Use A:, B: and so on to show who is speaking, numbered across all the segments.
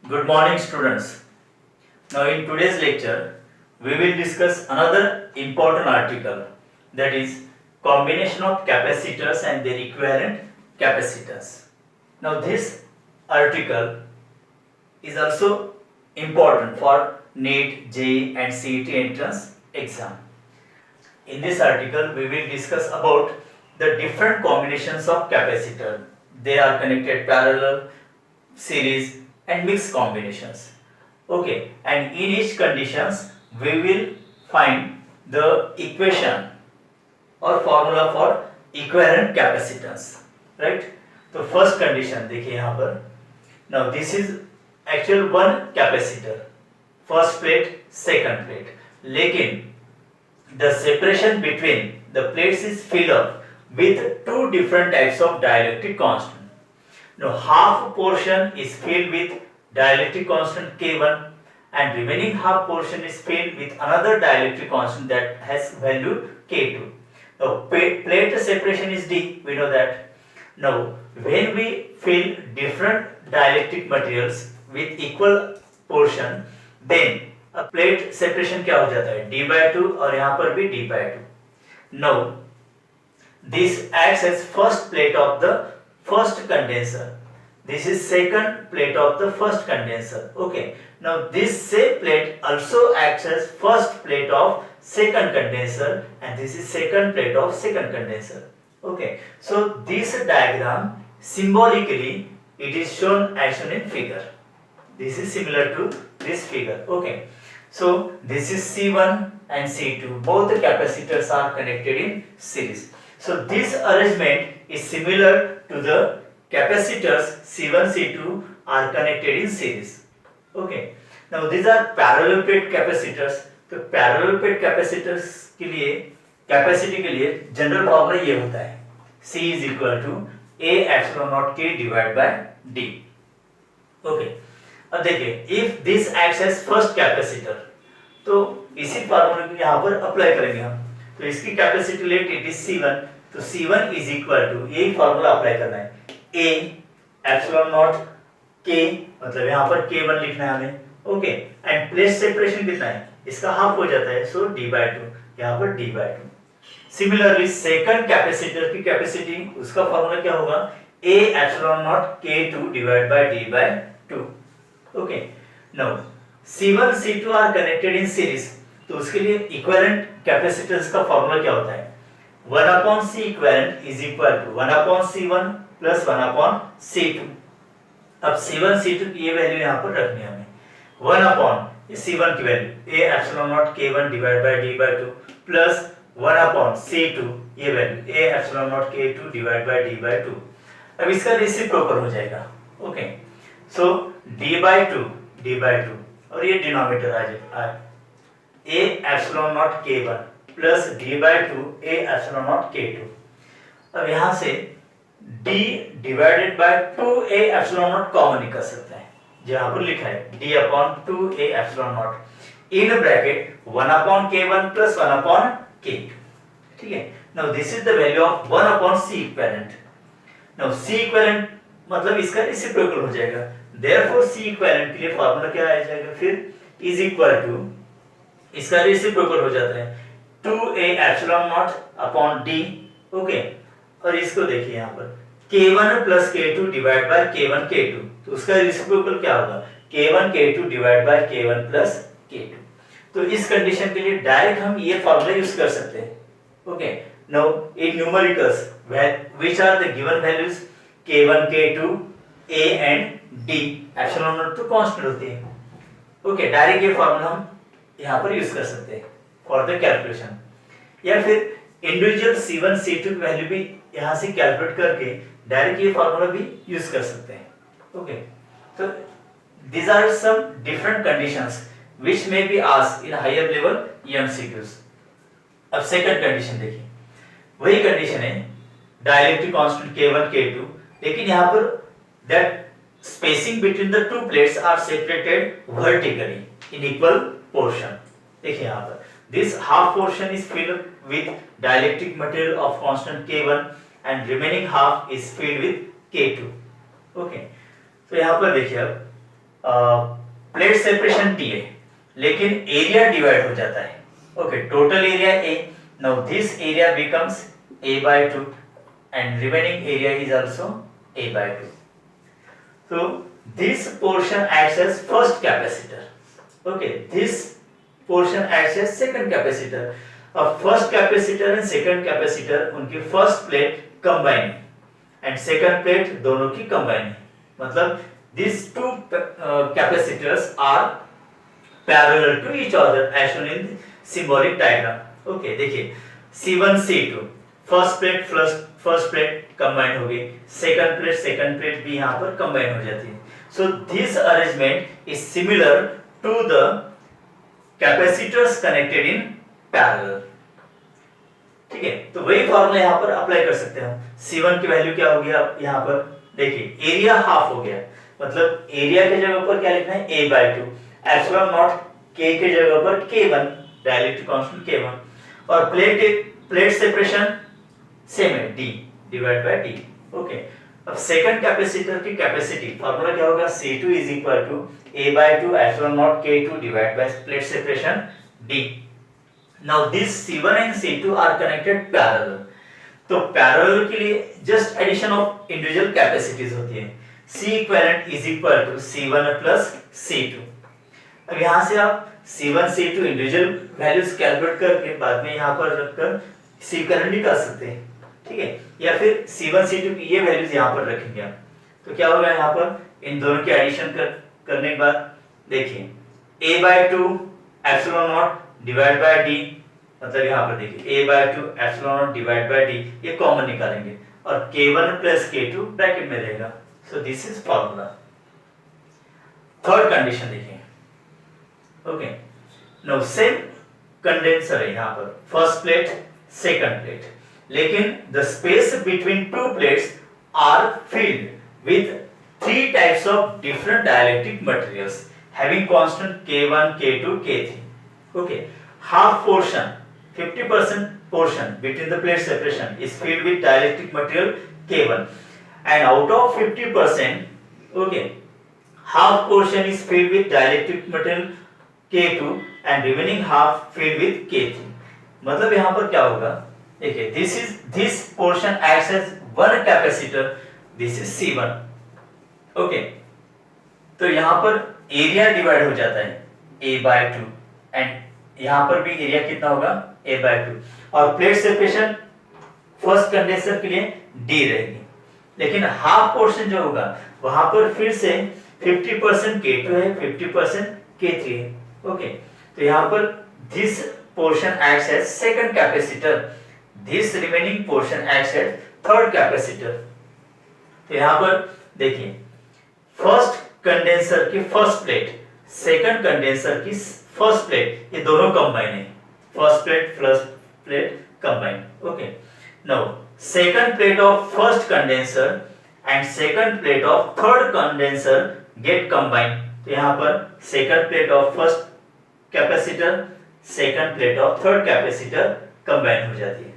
A: Good morning, students. Now, in today's lecture, we will discuss another important article, that is combination of capacitors and their equivalent capacitance. Now, this article is also important for NEET, JEE and CET entrance exam. In this article, we will discuss about the different combinations of capacitor. They are connected parallel, series and mixed combinations. Okay, and in each conditions we will find the equation or formula for equivalent capacitance, right? तो first condition देखिए यहाँ पर. Now this is actual one capacitor, first plate, second plate. लेकिन the separation between the plates is filled up with two different types of dielectric constant. Now half portion is filled with dielectric constant K1 and remaining half portion is filled with another dielectric constant that has value K2. Now plate separation is D, we know that. Now when we fill different dielectric materials with equal portion, then a plate separation क्या हो जाता है, D/2 और यहाँ पर भी D/2. Now this acts as first plate of the first condenser. This is second plate of the first condenser. Okay. Now this same plate also acts as first plate of second condenser and this is second plate of second condenser. Okay. So this diagram symbolically it is shown as shown in figure. This is similar to this figure. Okay. So this is C1 and C2. Both the capacitors are connected in series. So this arrangement is similar to the capacitors C1, C2 are connected in series. Okay. Now these are parallel plate capacitors. तो parallel plate capacitors के लिए capacity के लिए general formula ये होता है, C is equal to A epsilon naught K divided by D. Okay. अब देखिए if this acts as first capacitor, तो इसी फॉर्मूले को यहाँ पर अप्लाई करेंगे हम. तो इसकी capacity late it is C1, तो C1 is equal to यही फॉर्मूला अप्लाई करना है, A epsilon naught K, मतलब यहाँ पर K1 लिखना है हमें. ओके. एंड प्लेट सेपरेशन कितना है, इसका हाफ हो जाता है, सो D/2, यहाँ पर D/2. सिमिलरली सेकंड कैपेसिटर की कैपेसिटी, उसका फॉर्मूला क्या होगा, A epsilon naught K2 divided by D/2. Okay. Now C1 C2 are connected in series, तो उसके लिए इक्विवेलेंट कैपेसिटेंस का फॉर्मूला क्या होता है, 1/C equivalent is equal to 1/C1 plus 1/C2. अब C1 C2 की ये वैल्यू यहाँ पर रखनी है हमें, 1/C1 की value A epsilon naught K1 divided by D/2 plus 1/C2 ये value A epsilon naught K2 divided by D/2. अब इसका रेसिप्रोकल हो जाएगा. ओके. सो D/2 और ये डिनोमिनेटर आ जाए A epsilon naught K1 plus D/2 A epsilon naught K2. अब यहाँ से D divided by 2A epsilon naught common निकल सकता है, जो यहाँ पर लिखा है D/2A epsilon naught in bracket 1/K1 plus 1/K2. ठीक है. Now this is the value of 1/C equivalent. Now C equivalent मतलब इसका रेसिप्रोकल हो जाएगा, देयरफॉर C इक्विवेलेंट के लिए फार्मूला क्या आ जाएगा, फिर इज इक्वल टू, इसका रेसिप्रोकल हो जाता है 2A epsilon naught upon D. Okay. और इसको देखिए यहाँ पर K1 प्लस K2 divide bye K1 K2, तो उसका रेसिप्रोकल क्या होगा, K1 K2 divide bye K1 प्लस K2. तो इस कंडीशन के लिए डायरेक्ट हम ये फार्मूला यूज कर सकते हैं. Okay. Now in numericals which are the given values K1 K2 A and D, epsilon naught तो कांस्टेंट होती है. ओके. डायरेक्ट ये फार्मूला हम यहाँ पर यूज कर सकते हैं फॉर द कैलकुलेशन, या फिर इंडिविजुअल C1 C2 की वैल्यू भी यहाँ से कैलकुलेट करके डायरेक्ट ये फार्मूला भी यूज कर सकते हैं. ओके. तो these are some different conditions which may be asked in higher level MCQs. अब सेकंड कंडीशन देखिए, वही कंडीशन है डाइलेक्ट्रिक कांस्टेंट K1 K2, लेकिन यहाँ पर that spacing between the two plates are separated vertically in equal portion. देखिए यहाँ पर this half portion is filled with dielectric material of constant K1 and remaining half is filled with K2. Okay. तो यहाँ पर देखिए plate separation D है, लेकिन area divide हो जाता है. Okay, total area A. Now this area becomes a by 2 and remaining area is also a by 2. So this portion acts as first capacitor. Okay, this portion acts as second capacitor. अब first capacitor and second capacitor उनकी first plate combine and second plate दोनों की combine. मतलब these two capacitors are parallel to each other as shown in symbolic diagram. Okay, देखिए C1 C2 first plate combine हो गई, second plate भी यहाँ पर कंबाइन हो जाती है. So this arrangement is similar to the capacitors connected in parallel. ठीक है, तो वही फॉर्मूला यहाँ पर अप्लाई कर सकते हैं हम. C1 की वैल्यू क्या हो गया यहाँ पर देखिए, एरिया हाफ हो गया, मतलब एरिया के जगह पर क्या लिखना है a by 2, epsilon not k के जगह पर k1, डायरेक्ट कांस्टेंट k1, और प्लेट सेपरेशन सेम है d divide by d. Okay, अब सेकंड कैपेसिटर की कैपेसिटी फार्मूला क्या होगा, C2 is equal to a by 2 epsilon naught k2 divide by plate separation d. Now this C1 and C2 are connected parallel. तो parallel के लिए just addition of individual capacities होती है. C equivalent is equal to C1 plus C2. अब यहां से आप C1 C2 individual values calculate करके बाद में यहां पर रखकर C इक्विवेलेंट भी कर सकते हैं. ठीक है, या फिर C1 C2 की ये वैल्यूज यहां पर रखेंगे आप. तो क्या होगा यहां पर इन दोनों की एडिशन करने के बाद देखिए a by 2 epsilon not divide by d, मतलब यहां पर देखिए a by 2 epsilon not divide by d, ये कॉमन निकालेंगे और k1 प्लस k2 ब्रैकेट में रहेगा. So this is formula. Third condition देखिए. ओके, नाउ सेम कंडेंसर है यहां पर, फर्स्ट प्लेट सेकंड प्लेट, लेकिन the space between two plates are filled with three types of different dielectric materials having constant k1 k2 k3. Okay, half portion 50% portion between the plate separation is filled with dielectric material k1, and out of 50%, okay, half portion is filled with dielectric material k2 and remaining half filled with k3. मतलब यहां पर क्या होगा देखिए, this portion acts as one capacitor, this is C1. Okay, तो यहां पर area divide हो जाता है a by 2 एंड यहां पर भी एरिया कितना होगा a by 2, और प्लेट सेपरेशन फर्स्ट कंडेंसर के लिए d रहेगी, लेकिन हाफ पोर्शन जो होगा वहां पर फिर से 50% k2 है, 50% k3 है. ओके, तो यहां पर this portion acts as second capacitor, this remaining portion acts as third capacitor. तो यहां पर देखिए फर्स्ट कंडेंसर की फर्स्ट प्लेट, सेकंड कंडेंसर की फर्स्ट प्लेट, ये दोनों कंबाइन है, first plate first plate combine. Okay, now second plate of first condenser and second plate of third condenser get combine. तो यहां पर second plate of first capacitor, second plate of third capacitor combine हो जाती है.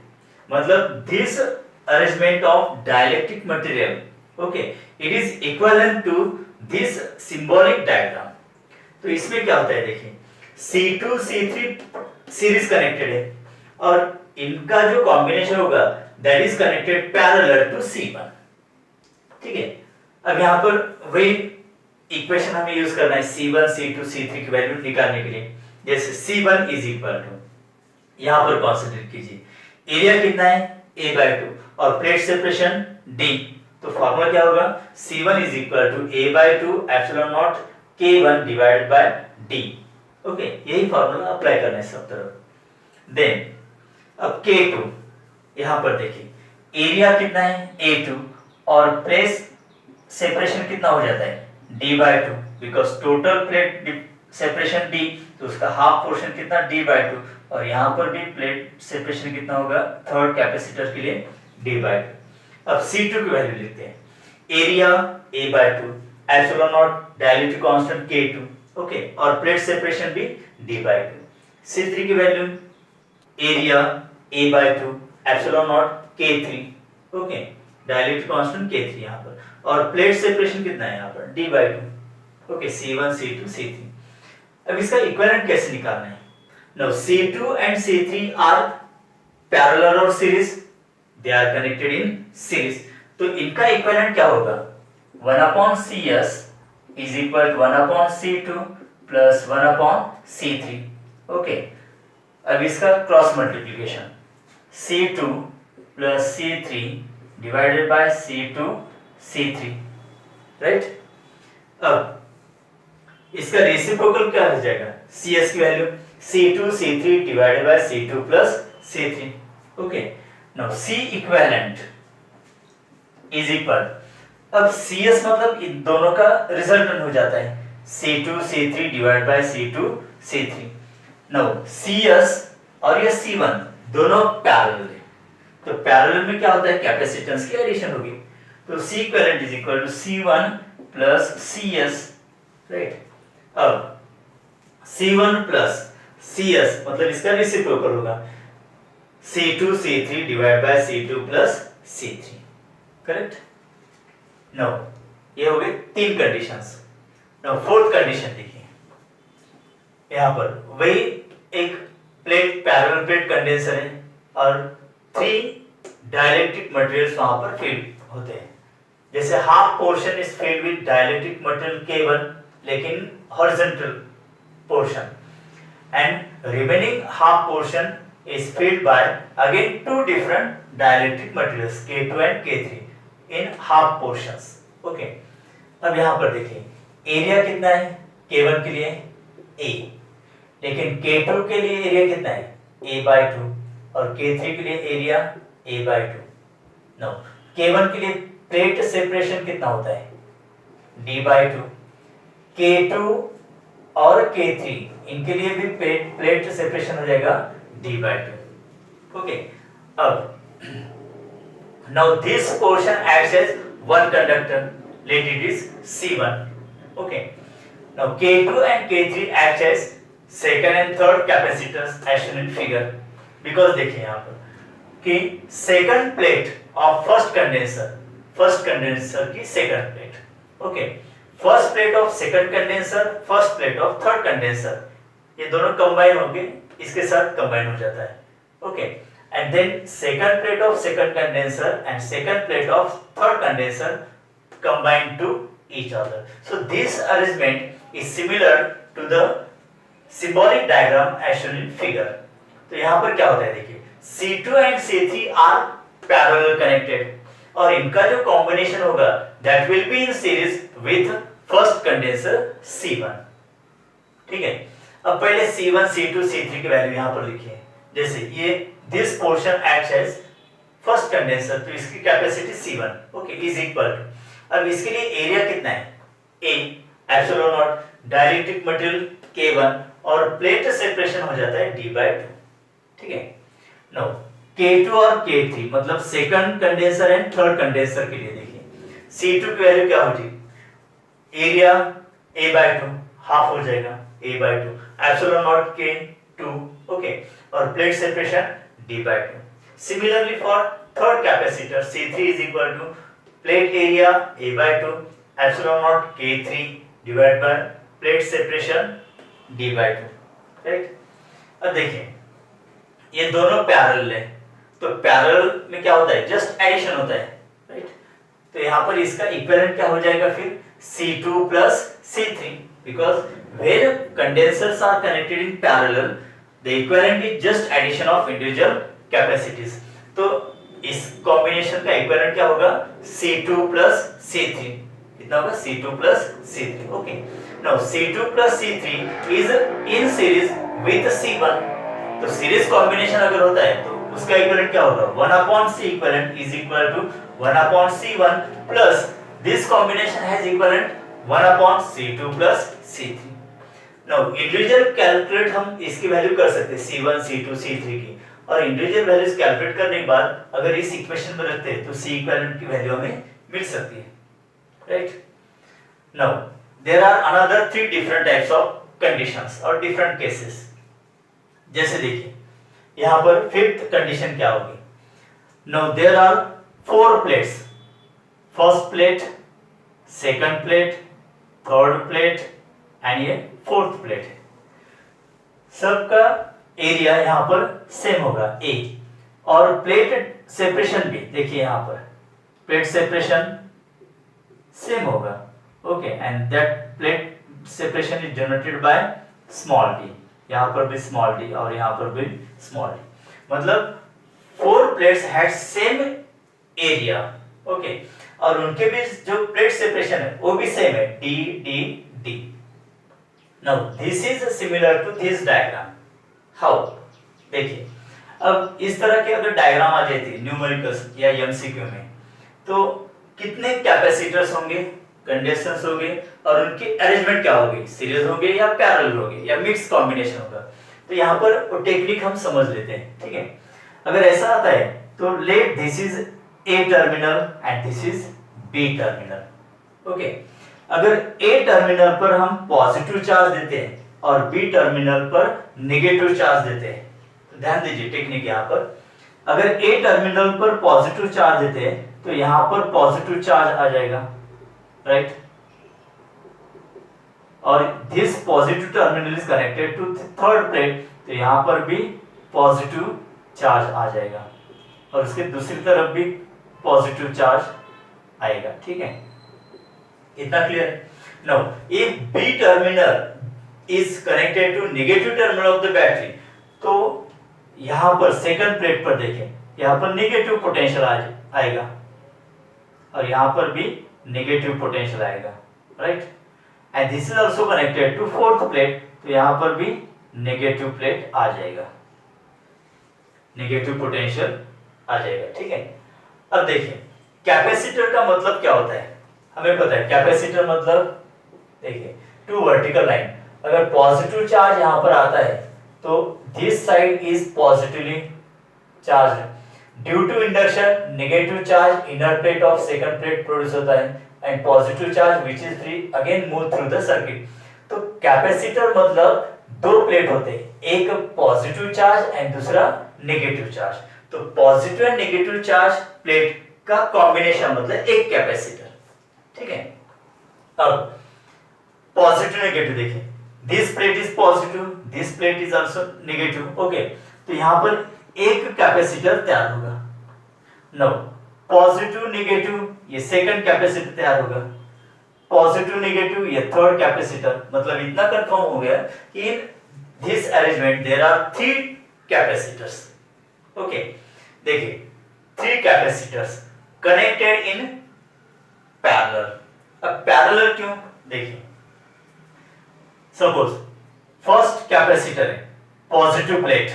A: मतलब this arrangement of dielectric material, okay, it is equivalent to this symbolic diagram. तो इसमें क्या होता है देखिए, C2 C3 सीरीज कनेक्टेड है और इनका जो कॉम्बिनेशन होगा that is connected parallel to C1. ठीक है, अब यहां पर वही इक्वेशन हमें यूज करना है C1 C2 C3 की वैल्यू निकालने के लिए. जैसे C1 इज इक्वल टू, यहां पर कंसीडर कीजिए एरिया कितना है a by 2 और प्लेट सेपरेशन d. तो फार्मूला क्या होगा, C1 is equal to a by 2 epsilon naught k1 divided by d. Okay, यही फार्मूला अप्लाई करना है सब तरफ. देन अब k2, यहां पर देखिए एरिया कितना है a2 और प्लेट सेपरेशन कितना हो जाता है d by 2, because total plate separation d, तो उसका हाफ पोर्शन कितना d by 2, और यहां पर भी प्लेट सेपरेशन कितना होगा थर्ड कैपेसिटर के लिए d by 2. अब C2 की वैल्यू लिखते हैं, area a by 2 epsilon naught dielectric constant k2, okay, और प्लेट सेपरेशन भी d by 2. C3 की value area a by 2 epsilon naught k3, okay, dielectric constant k3 यहां पर, और प्लेट सेपरेशन कितना है यहां पर d by 2. Okay, C1 C2 C3। अब इसका इक्विवेलेंट कैसे निकालना है? Now C2 and C3 are parallel और series, they are connected in series, तो इनका इक्विवेलेंट क्या होगा? 1/CS is equal 1/C2 plus 1/C3। Okay, अब इसका cross multiplication, C2 plus C3 divided by C2 C3, right. अब इसका रेसिप्रोकल क्या हो जाएगा? CS की value C2 C3 divided by C2 plus C3। Okay, now C equivalent is equal, अब CS मतलब इन दोनों का रिजल्टेंट हो जाता है, C2 C3 divide by C2 C3। Now CS और ये C1 दोनों पैरेलल है, तो पैरेलल में क्या होता है? कैपेसिटेंस की एडिशन होगी, तो C equivalent is equal to C1 plus CS, right. अब C1 प्लस CS मतलब इसका रेसिप्रोकल होगा, C2 C3 divide by C2 plus C3, correct. Now ये हो गए तीन कंडीशंस। नाउ फोर्थ कंडीशन देखिए, यहां पर वही एक प्लेट, पैरेलल प्लेट कंडेंसर है और 3 डाइलेक्ट्रिक मटेरियल्स वहां पर फील्ड होते हैं। जैसे half portion is field with dielectric material K1, लेकिन horizontal portion, and remaining half portion is filled by again 2 different dielectric materials K2 and K3 in half portions. Okay, अब यहाँ पर देखिए एरिया कितना है? K1 के लिए A, लेकिन K2 के लिए एरिया कितना है? A/2, और K3 के लिए एरिया A/2। नो, K1 के लिए प्लेट सेपरेशन कितना होता है? D/2। K2 और K3 इनके लिए भी प्लेट सेपरेशन हो जाएगा D/2। ओके, अब now this portion acts as one conductor, let it is C1। Okay, now K2 and K3 act as second and third capacitors as shown in figure, because देखिए यहां पर कि second plate of first condenser की second plate, okay, first plate of second condenser, first plate of third condenser, ये दोनों combine होके इसके साथ कंबाइन हो जाता है। Okay, and then second plate of second condenser and second plate of third condenser combine to each other. So this arrangement is similar to the symbolic diagram as shown in figure. तो यहां पर क्या होता है देखिए, C2 and C3 are parallel connected, और इनका जो कॉम्बिनेशन होगा that will be in series with first condenser C1। ठीक है, अब पहले C1 C2 C3 की वैल्यू यहां पर लिखिए। जैसे ये this portion acts as first condenser, तो इसकी capacity C1, okay, is equal to, अब इसके लिए एरिया कितना है? A epsilon naught, dielectric material K1, और प्लेट सेपरेशन हो जाता है D/2। ठीक है, नाउ K2 और K3 मतलब second condenser and third condenser के लिए देखिए, C2 की वैल्यू क्या होगी? एरिया A/2 हाफ हो जाएगा, A/2 epsilon naught K2, okay, और plate separation D/2। Similarly for third capacitor C3 is equal to plate area A/2 epsilon naught K3 divide by plate separation D/2, right. अब देखिए ये दोनों parallel है, तो parallel में क्या होता है? जस्ट एडिशन होता है, राइट। तो यहाँ पर इसका इक्विवेलेंट क्या हो जाएगा फिर? C2 plus C3, because where condensers are connected in parallel, the equivalent is just addition of individual capacities. तो इस कॉम्बिनेशन का इक्विवेलेंट क्या होगा? C2 प्लस C3, कितना होगा? C2 plus C3, okay. Now C2 plus C3 is in series with C1, तो series combination अगर होता है तो उसका इक्विवेलेंट क्या होगा? 1/C equivalent is equal to 1/C1 plus this combination has equivalent 1/C2 plus C3। Now individual calculate हम इसकी वैल्यू कर सकते हैं C1 C2 C3 की, और इंडिविजुअल वैल्यूज कैलकुलेट करने के बाद अगर इस इक्वेशन में रखते हैं तो C इक्विवेलेंट की वैल्यू हमें मिल सकती है, right. Now there are another 3 different types of conditions और डिफरेंट केसेस। जैसे देखिए यहां पर फिफ्थ कंडीशन क्या होगी? Now there are 4 plates, first plate, second plate, third plate and ये फोर्थ प्लेट है। सबका एरिया यहाँ पर सेम होगा ए, और प्लेट सेपरेशन भी देखिए यहाँ पर प्लेट सेपरेशन सेम होगा। Okay, and that plate separation is generated by small D, यहाँ पर भी स्मॉल डी और यहाँ पर भी स्मॉल डी, मतलब 4 plates had same area. Okay, और उनके बीच जो प्लेट सेपरेशन है वो भी सेम है, D D D. Now this is similar to this diagram. How, देखिए अब इस तरह के अगर डायग्राम आ जाती है न्यूमेरिकल्स या एमसीक्यू में, तो कितने कैपेसिटर्स होंगे, कंडक्टेंस होंगे, और उनकी अरेंजमेंट क्या होगी, सीरीज होंगे या पैरेलल होंगे या मिक्स कॉम्बिनेशन होगा। तो यहाँ पर वो टेक्निक हम समझ लेते हैं, ठीक है। अगर ऐसा आता है तो let this is A terminal and this is B terminal. Okay, अगर ए टर्मिनल पर हम पॉजिटिव चार्ज देते हैं और बी टर्मिनल पर नेगेटिव चार्ज देते हैं, तो ध्यान दीजिए टेक्निक यहाँ पर, अगर ए टर्मिनल पर पॉजिटिव चार्ज देते हैं तो यहाँ पर पॉजिटिव चार्ज आ जाएगा, राइट, और this positive terminal is connected to third plate, तो यहाँ पर भी पॉजिटिव चार्ज आ जाएगा और उसके दूसरी तरफ भी पॉजिटिव चार्ज आएगा, ठीक है। इतना क्लियर है? Now if B terminal is connected to negative terminal of the battery, तो यहाँ पर सेकंड प्लेट पर देखें, यहाँ पर नेगेटिव पोटेंशियल आएगा और यहाँ पर भी नेगेटिव पोटेंशियल आएगा, right, and this is also connected to fourth plate, तो यहाँ पर भी नेगेटिव प्लेट आ जाएगा, नेगेटिव पोटेंशियल आ जाएगा, ठीक है। अब देखिए कैपेसिटर का मतलब क्या होता है, हमें पता है कैपेसिटर मतलब, देखिए टू वर्टिकल लाइन, अगर पॉजिटिव चार्ज यहाँ पर आता है तो this side is positively charge, due to induction negative charge inner plate of second plate produce होता है and positive charge which is free again move through the circuit. तो capacitor मतलब 2 प्लेट होते हैं, एक पॉजिटिव चार्ज एंड दूसरा negative charge, तो positive and negative charge plate का कॉम्बिनेशन मतलब एक कैपेसिटर, ठीक है। अब पॉजिटिव नेगेटिव देखिए, this plate is positive, this plate is also negative, okay, तो यहां पर एक कैपेसिटर तैयार होगा। नाउ पॉजिटिव नेगेटिव ये सेकंड कैपेसिटर तैयार होगा, पॉजिटिव नेगेटिव ये थर्ड कैपेसिटर, मतलब इतना कंफर्म हो गया कि in this arrangement there are 3 capacitors. Okay, देखिए 3 कैपेसिटर्स कनेक्टेड इन पैरेलल। अब पैरेलल क्यों, देखिए सपोज फर्स्ट कैपेसिटर है पॉजिटिव प्लेट,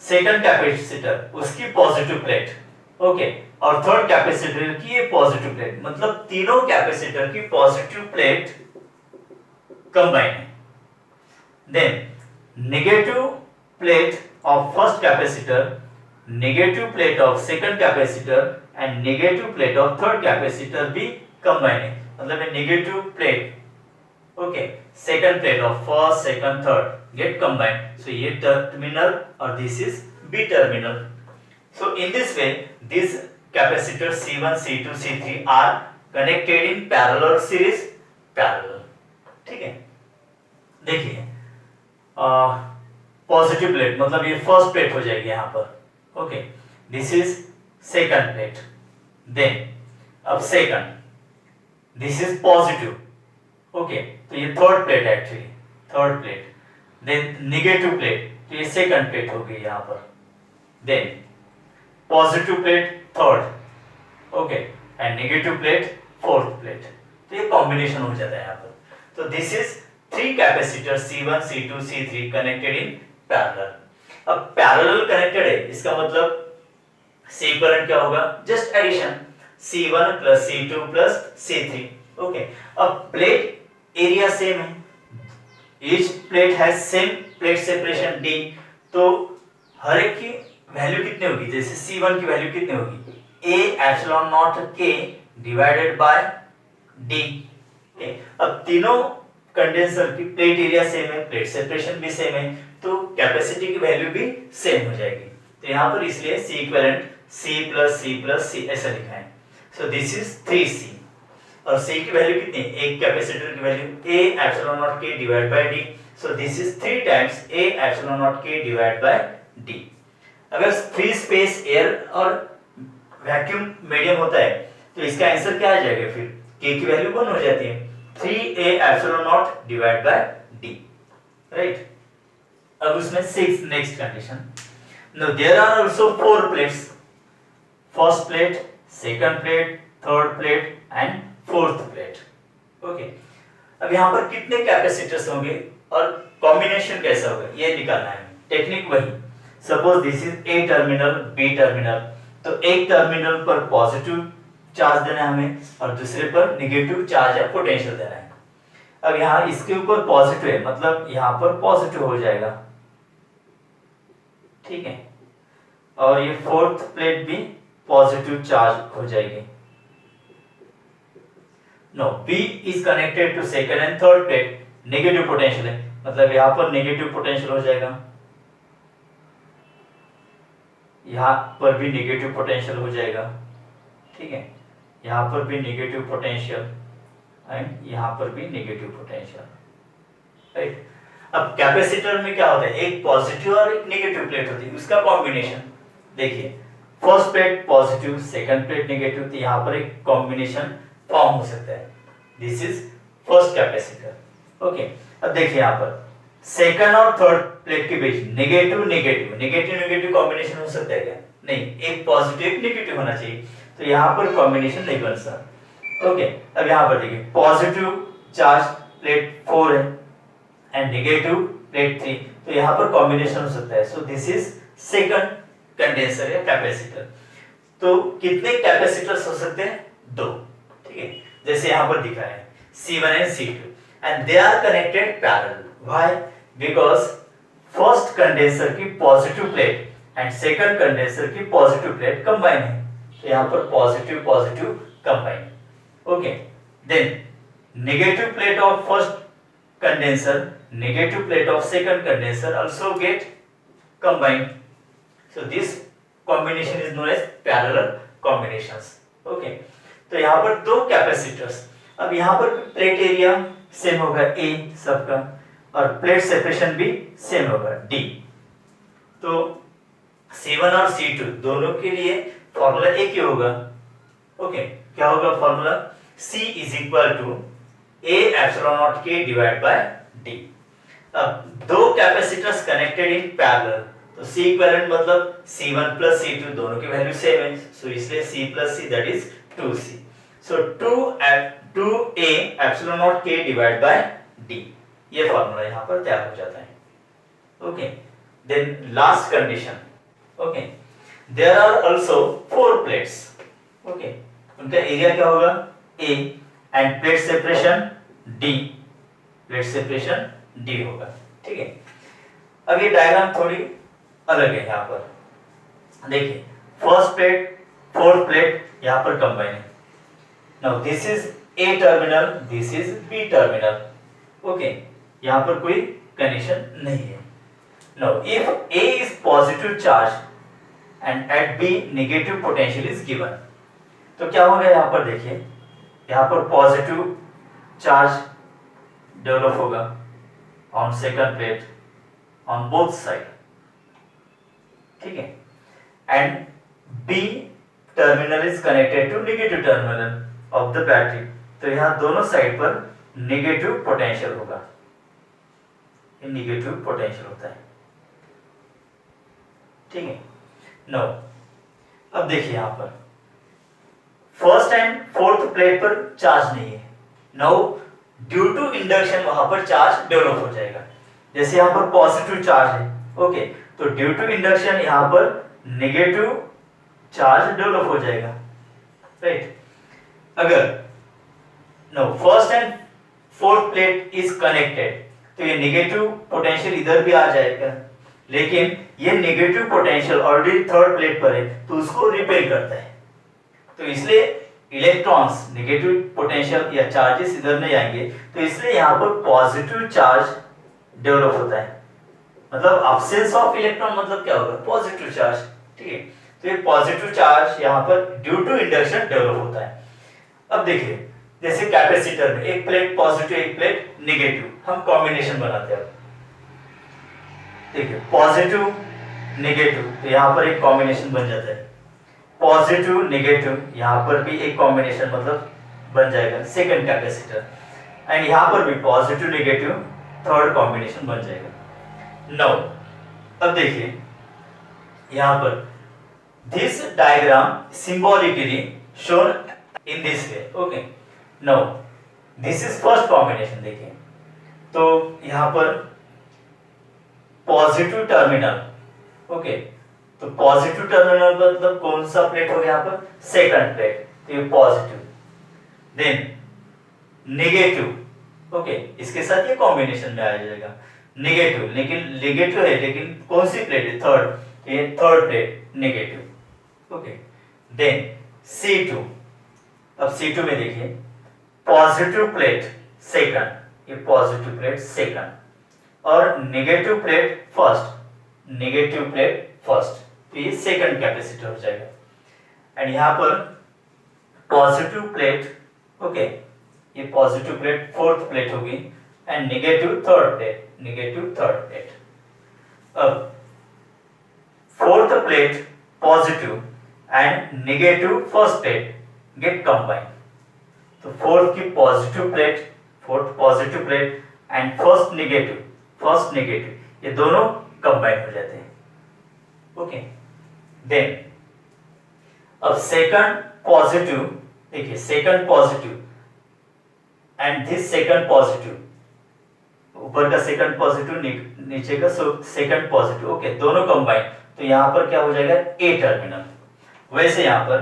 A: सेकंड कैपेसिटर उसकी पॉजिटिव प्लेट, ओके, और थर्ड कैपेसिटर की ये पॉजिटिव प्लेट, मतलब तीनों कैपेसिटर की पॉजिटिव प्लेट कंबाइन है। Then negative plate of first capacitor, negative plate of second capacitor and negative plate of third capacitor भी combine है, मतलब negative plate, okay, second plate of first second third get combined, so ये terminal और this is B terminal. So in this way this capacitor C1 C2 C3 are connected in parallel series parallel, ठीक है। देखिए positive plate मतलब ये first plate हो जाएगी यहाँ पर, okay, this is second plate, then अब second this is positive, okay, तो ये थर्ड प्लेट है actually, third plate, then negative plate, तो ये सेकंड प्लेट हो गई यहाँ पर, then positive plate third, okay, and negative plate fourth plate, तो ये कॉम्बिनेशन हो जाता है यहाँ पर। तो this is 3 capacitor C1 C2 C3 connected in parallel. अब पैरेलल कनेक्टेड है इसका मतलब C करंट क्या होगा, just addition C1 plus C2 plus C3, okay. अब प्लेट एरिया सेम है, each plate has same plate separation D, तो हर एक की वैल्यू कितनी होगी, जैसे C1 की वैल्यू कितनी होगी, A epsilon not K divided by D। अब तीनों कंडेंसर की प्लेट एरिया सेम है, प्लेट सेपरेशन भी सेम है, तो कैपेसिटी की वैल्यू भी सेम हो जाएगी। तो यहाँ पर इसलिए C equivalent C plus C plus C ऐसा लिखा है। सो दिस इज 3C और C की वैल्यू कितनी, एक कैपेसिटर की value A epsilon not K divide by D, so this is 3 times A epsilon not K divide by D। अगर free space air और वैक्यूम मीडियम होता है तो इसका आंसर क्या आ जाएगा, फिर K की वैल्यू 1 हो जाती है, 3A epsilon not divide by D, right. अब उसमें next condition, no there are also 4 plates, first plate, second plate, third plate and fourth plate, okay. अब यहाँ पर कितने कैपेसिटर्स होंगे और कॉम्बिनेशन कैसा होगा ये निकालना है, टेक्निक वही। Suppose this is A terminal, B terminal, तो एक टर्मिनल पर पॉजिटिव चार्ज देना है हमें और दूसरे पर नेगेटिव चार्ज या पोटेंशियल देना है। अब यहाँ इसके ऊपर पॉजिटिव है, मतलब यहाँ पर पॉजिटिव हो जाएगा, ठीक है, और ये फोर्थ प्लेट भी पॉजिटिव चार्ज हो जाएगी। No, B is connected to second and third plate, negative potential है, मतलब यहां पर नेगेटिव पोटेंशियल हो जाएगा, यहां पर भी नेगेटिव पोटेंशियल हो जाएगा, ठीक है, यहां पर भी नेगेटिव पोटेंशियल एंड यहां पर भी नेगेटिव पोटेंशियल, राइट। अब कैपेसिटर में क्या होता है, एक पॉजिटिव और एक नेगेटिव प्लेट होती है, उसका कॉम्बिनेशन देखिए, first plate positive, second plate negative, तो यहां पर एक कॉम्बिनेशन फॉर्म हो सकता है, this is first capacitor, okay. अब देखिए यहां पर सेकंड और थर्ड प्लेट के बीच negative negative negative negative combination हो सकता है क्या, नहीं, एक पॉजिटिव एक नेगेटिव होना चाहिए, तो यहां पर कॉम्बिनेशन नहीं बन सकता, ओके। अब यहां पर देखिए पॉजिटिव चार्ज प्लेट 4 है एंड नेगेटिव प्लेट 3, तो यहां पर कॉम्बिनेशन हो सकता है, so this is second condenser या कैपेसिटर। तो कितने कैपेसिटर्स हो सकते हैं, 2, ठीक है, जैसे यहां पर दिखा है C1 and C2 and they are connected parallel, why, because first condenser की positive plate and second condenser की पॉजिटिव प्लेट कंबाइन है, तो यहां पर positive positive combine, okay. Then negative plate of first condenser, negative plate of second condenser also get combined, so this combination is known as parallel combinations, okay। तो यहाँ पर 2 capacitors, अब यहाँ पर प्लेट एरिया सेम होगा A सबका और plate separation भी सेम होगा D, तो C1 और C2 दोनों के लिए फॉर्मूला एक ही होगा, ओके। क्या होगा formula, C is equal to A epsilon not K divide by D। अब 2 कैपेसिटर्स कनेक्टेड इन पैरेलल, तो C इक्विवेलेंट मतलब C1 प्लस C2 दोनों की वैल्यू सेम है, सो इसलिए C plus C that is 2C, so 2A epsilon not K divide by D, ये formula यहां पर तैयार हो जाता है, okay. Then last condition, okay, there are also 4 plates, okay, उनका एरिया क्या होगा A and plate separation D, plate separation D होगा, ठीक है। अब ये डायग्राम थोड़ी अलग है, यहाँ पर देखिए फर्स्ट प्लेट फोर्थ प्लेट यहाँ पर कंबाइन है, now this is A terminal, this is B terminal, okay, यहाँ पर कोई कंडीशन नहीं है। Now if A is positive charge and at B negative potential is given, तो क्या होगा यहाँ पर देखिए, यहाँ पर पॉजिटिव चार्ज डेवलप होगा on second plate on both side, ठीक है, and B terminal is connected to negative terminal of the battery, तो यहाँ दोनों साइड पर नेगेटिव पोटेंशियल होगा, ये नेगेटिव पोटेंशियल होता है, ठीक है। नो, अब देखिए यहाँ पर फर्स्ट एंड फोर्थ प्लेट पर चार्ज नहीं है, नाउ ड्यू टू इंडक्शन वहां पर चार्ज डेवलप हो जाएगा, जैसे यहाँ पर पॉजिटिव चार्ज है, ओके, तो ड्यू टू इंडक्शन यहाँ पर नेगेटिव चार्ज डेवलप हो जाएगा, राइट। अगर no first and fourth plate is connected, तो ये नेगेटिव पोटेंशियल इधर भी आ जाएगा, लेकिन ये negative potential already third plate पर है, तो उसको रिपेल करता है, तो इसलिए इलेक्ट्रॉन्स नेगेटिव पोटेंशियल या चार्जेस इधर नहीं आएंगे, तो इसलिए यहाँ पर पॉजिटिव चार्ज डेवलप होता है, मतलब अब्सेंस ऑफ इलेक्ट्रॉन मतलब क्या होगा, पॉजिटिव चार्ज, ठीक है। तो ये पॉजिटिव चार्ज यहाँ पर ड्यू टू इंडक्शन डेवलप होता है। अब देखिए जैसे कैपेसिटर में एक प्लेट पॉजिटिव एक प्लेट निगेटिव, हम कॉम्बिनेशन बनाते हैं। देखिए पॉजिटिव नेगेटिव, तो यहाँ पर एक कॉम्बिनेशन बन जाता है, पॉजिटिव नेगेटिव यहाँ पर भी एक कॉम्बिनेशन मतलब बन जाएगा सेकंड कैपेसिटर, एंड यहाँ पर भी पॉजिटिव नेगेटिव थर्ड कॉम्बिनेशन बन जाएगा। नाउ अब देखिए यहाँ पर this diagram symbolically shown in this way. Okay, now this is first combination. देखिए तो यहाँ पर पॉजिटिव टर्मिनल, ओके, तो पॉजिटिव टर्मिनल मतलब कौन सा प्लेट हो गया यहाँ पर, सेकंड प्लेट, तो ये पॉजिटिव, देन नेगेटिव, ओके, इसके साथ ये कॉम्बिनेशन में आ जाएगा नेगेटिव, लेकिन नेगेटिव है लेकिन कौन सी प्लेट है, थर्ड, ये third plate negative, okay, then C2, अब C2 में देखिए पॉजिटिव प्लेट सेकंड, ये पॉजिटिव प्लेट सेकंड और negative plate first, negative plate first, तो ये सेकंड कैपेसिटर हो जाएगा। एंड यहाँ पर पॉजिटिव प्लेट, ओके, ये पॉजिटिव प्लेट फोर्थ प्लेट होगी and negative third plate, negative third plate. अब fourth plate positive and negative first plate get combine, तो फोर्थ की positive plate, fourth positive plate and first negative, ये दोनों combine हो जाते हैं। ओके, देन अब सेकंड पॉजिटिव, देखिए second positive and this second positive, ऊपर का सेकंड पॉजिटिव नीचे का सेकंड पॉजिटिव, ओके, दोनों कंबाइन, तो यहां पर क्या हो जाएगा, ए टर्मिनल। वैसे यहां पर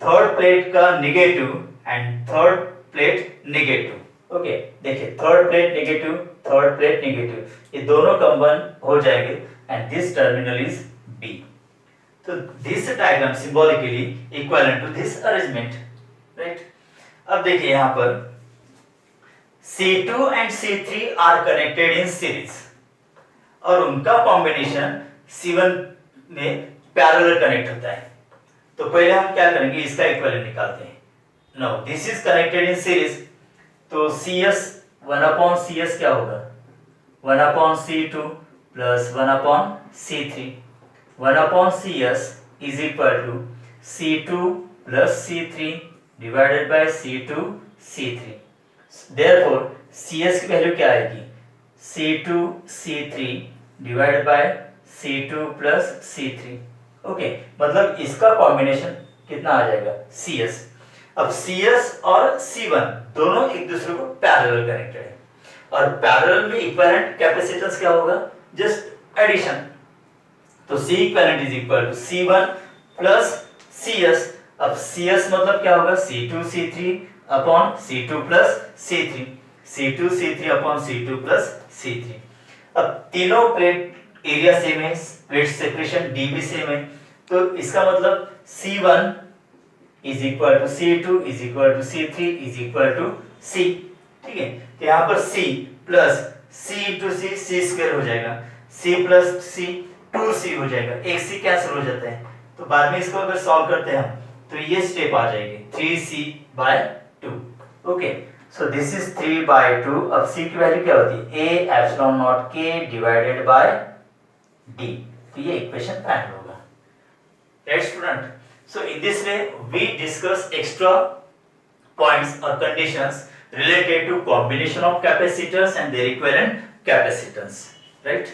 A: थर्ड प्लेट का negative and third plate negative, okay, देखिए third plate negative, third plate negative, ये दोनों कंबाइन हो जाएंगे and this terminal is B. तो this diagram symbolically equivalent to this arrangement, right. अब देखिए यहां पर C2 and C3 are connected in series और उनका कॉम्बिनेशन C1 में पैरेलल कनेक्ट होता है। तो पहले हम क्या करेंगे, इसका इक्विवेलेंट निकालते हैं। Now this is connected in series, तो CS 1/CS क्या होगा, 1/C2 plus 1/C3, 1/CS is equal to C2 plus C3 divided by C2 C3। Therefore CS की वैल्यू क्या आएगी, C2 C3 divided by C2 plus C3, okay, मतलब इसका combination कितना आ जाएगा, CS। अब CS और C1 दोनों एक दूसरे को पैरेलल कनेक्टेड है और पैरेलल में इक्विवेलेंट कैपेसिटेंस क्या होगा, जस्ट एडिशन, तो C equivalent is equal to C1 plus CS। अब CS मतलब क्या होगा, C2 C3 upon C2 plus C3, C2 C3 upon C2 plus C3। अब तीनों प्लेट एरिया सेम है, प्लेट सेपरेशन D भी सेम है, तो इसका मतलब C1 is equal to C2 is equal to C3 is equal to C, ठीक है। तो यहाँ पर C plus C into C square हो जाएगा, C प्लस C 2C हो जाएगा, एक C कैंसिल हो जाता है, तो बाद में इसको अगर सॉल्व करते हैं हम तो ये स्टेप आ जाएगी 3C/2, okay, so this is 3/2। अब C की वैल्यू क्या होती है, A epsilon not K divided by D, तो ये इक्वेशन फाइनल होगा, right student. So in this way we discuss extra points or conditions related to combination of capacitors and their equivalent capacitance, right?